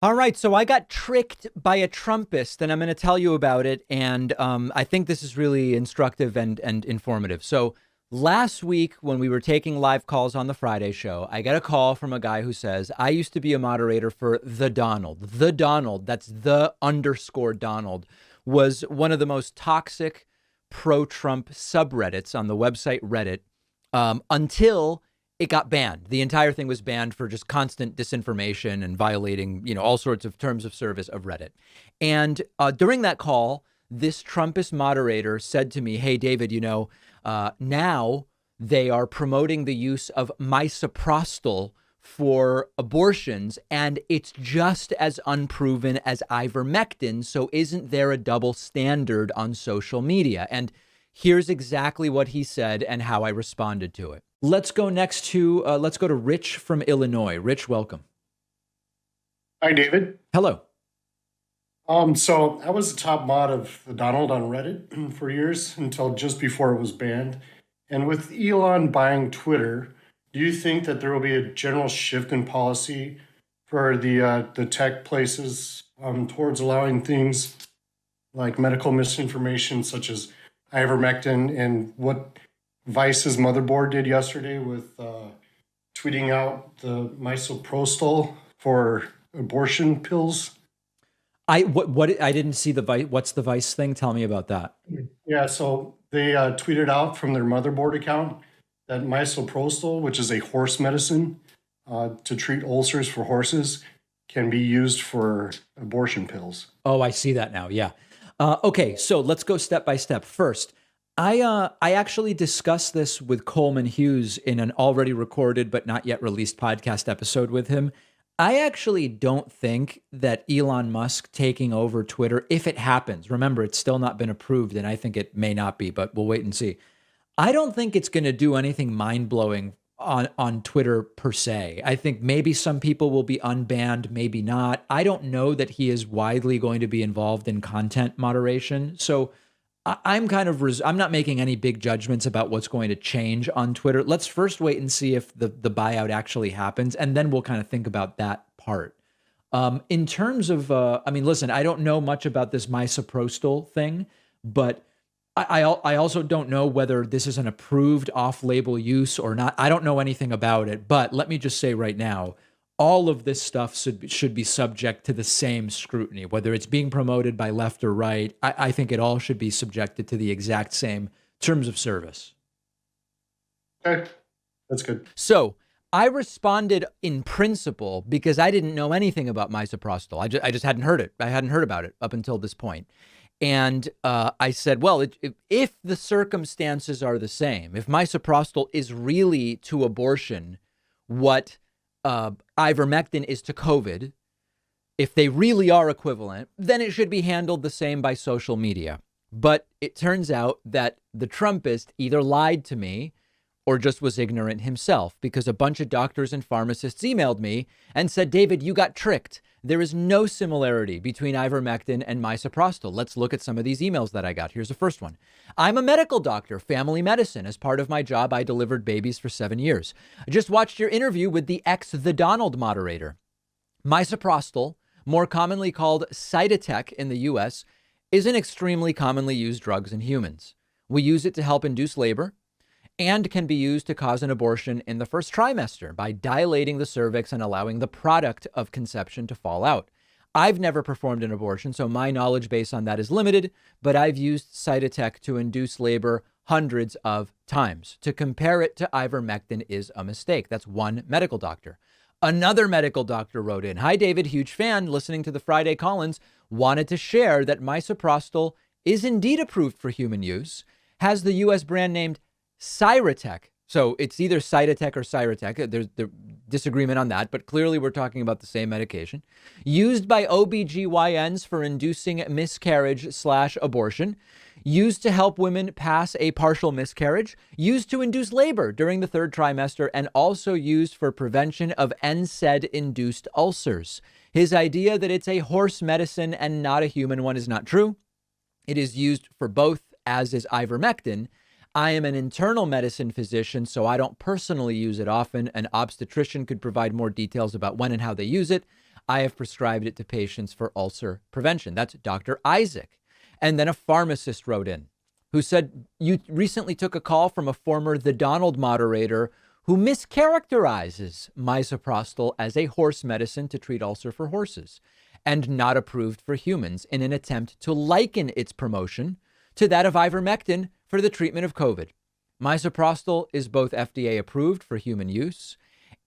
All right, so I got tricked by a Trumpist, and I'm going to tell you about it. And I think this is really instructive and informative. So last week, when we were taking live calls on the Friday show, I got a call from a guy who says, I used to be a moderator for the Donald. The Donald, that's the underscore Donald, was one of the most toxic pro-Trump subreddits on the website Reddit until it got banned. The entire thing was banned for just constant disinformation and violating, all sorts of terms of service of Reddit. And during that call, this Trumpist moderator said to me, "Hey, David, now they are promoting the use of misoprostol for abortions, and it's just as unproven as ivermectin. So isn't there a double standard on social media?" And here's exactly what he said and how I responded to it. Let's go to Rich from Illinois. Rich, welcome. Hi, David. Hello. So I was the top mod of the Donald on Reddit for years until just before it was banned. And with Elon buying Twitter, do you think that there will be a general shift in policy for the tech places towards allowing things like medical misinformation, such as ivermectin, and what Vice's motherboard did yesterday with tweeting out the misoprostol for abortion pills? I didn't see the Vice. What's the Vice thing? Tell me about that. Yeah, so they tweeted out from their motherboard account that misoprostol, which is a horse medicine to treat ulcers for horses, can be used for abortion pills. Oh, I see that now. Yeah. Okay, so let's go step by step. First, I actually discussed this with Coleman Hughes in an already recorded but not yet released podcast episode with him. I actually don't think that Elon Musk taking over Twitter, if it happens, remember, it's still not been approved, and I think it may not be, but we'll wait and see. I don't think it's going to do anything mind-blowing on Twitter per se. I think maybe some people will be unbanned, maybe not. I don't know that he is widely going to be involved in content moderation. So I'm not making any big judgments about what's going to change on Twitter. Let's first wait and see if the buyout actually happens, and then we'll kind of think about that part. In terms of, listen, I don't know much about this misoprostol thing, but I also don't know whether this is an approved off-label use or not. I don't know anything about it, but let me just say right now, all of this stuff should be subject to the same scrutiny, whether it's being promoted by left or right. I think it all should be subjected to the exact same terms of service. Okay, that's good. So I responded in principle because I didn't know anything about misoprostol. I just hadn't heard it. I hadn't heard about it up until this point. And I said, well, if the circumstances are the same, if misoprostol is really to abortion what ivermectin is to COVID, if they really are equivalent, then it should be handled the same by social media. But it turns out that the Trumpist either lied to me or just was ignorant himself, because a bunch of doctors and pharmacists emailed me and said, David, you got tricked. There is no similarity between ivermectin and misoprostol. Let's look at some of these emails that I got. Here's the first one. I'm a medical doctor, family medicine. As part of my job, I delivered babies for 7 years. I just watched your interview with the The Donald moderator. Misoprostol, more commonly called Cytotec in the US, is an extremely commonly used drug in humans. We use it to help induce labor and can be used to cause an abortion in the first trimester by dilating the cervix and allowing the product of conception to fall out. I've never performed an abortion, so my knowledge base on that is limited, but I've used Cytotec to induce labor hundreds of times. To compare it to ivermectin is a mistake. That's one medical doctor. Another medical doctor wrote in, "Hi, David, huge fan, listening to the Friday call-ins, wanted to share that misoprostol is indeed approved for human use, has the U.S. brand named Cytotec." So it's either Cytotec or Cytotec. There's disagreement on that, but clearly we're talking about the same medication. Used by OBGYNs for inducing miscarriage/abortion. Used to help women pass a partial miscarriage. Used to induce labor during the third trimester, and also used for prevention of NSAID-induced ulcers. His idea that it's a horse medicine and not a human one is not true. It is used for both, as is ivermectin. I am an internal medicine physician, so I don't personally use it often. An obstetrician could provide more details about when and how they use it. I have prescribed it to patients for ulcer prevention. That's Dr. Isaac. And then a pharmacist wrote in who said, you recently took a call from a former The Donald moderator who mischaracterizes misoprostol as a horse medicine to treat ulcer for horses and not approved for humans in an attempt to liken its promotion to that of ivermectin for the treatment of COVID. Misoprostol is both FDA approved for human use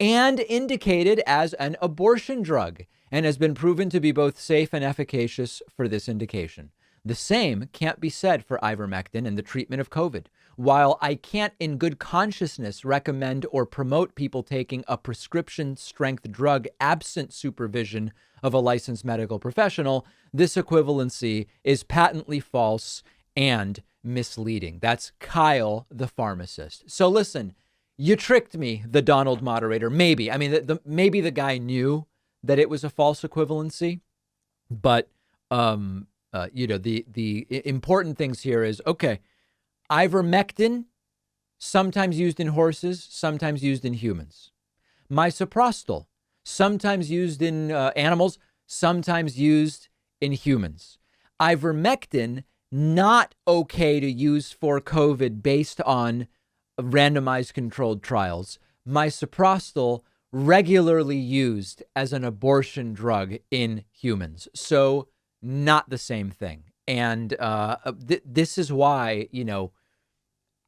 and indicated as an abortion drug and has been proven to be both safe and efficacious for this indication. The same can't be said for ivermectin in the treatment of COVID. While I can't in good consciousness recommend or promote people taking a prescription strength drug absent supervision of a licensed medical professional, this equivalency is patently false and misleading. That's Kyle, the pharmacist. So listen, you tricked me, the Donald moderator. Maybe. I mean, maybe the guy knew that it was a false equivalency, but the important things here is, okay, ivermectin, sometimes used in horses, sometimes used in humans. Misoprostol, sometimes used in animals, sometimes used in humans. Ivermectin, not okay to use for COVID based on randomized controlled trials. Misoprostol, regularly used as an abortion drug in humans. So not the same thing. And this is why,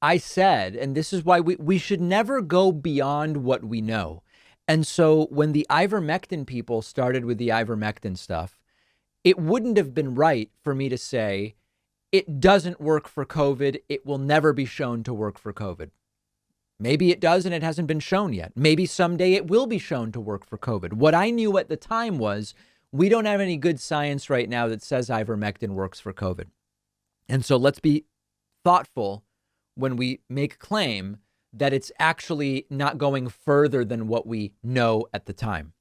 I said, and this is why we should never go beyond what we know. And so when the ivermectin people started with the ivermectin stuff, it wouldn't have been right for me to say, it doesn't work for COVID. It will never be shown to work for COVID. Maybe it does and it hasn't been shown yet. Maybe someday it will be shown to work for COVID. What I knew at the time was we don't have any good science right now that says ivermectin works for COVID. And so let's be thoughtful when we make a claim that it's actually not going further than what we know at the time.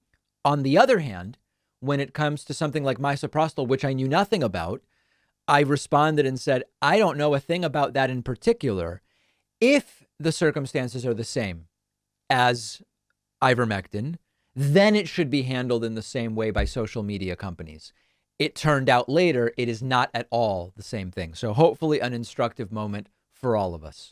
On the other hand, when it comes to something like misoprostol, which I knew nothing about, I responded and said, I don't know a thing about that in particular. If the circumstances are the same as ivermectin, then it should be handled in the same way by social media companies. It turned out later, it is not at all the same thing. So hopefully an instructive moment for all of us.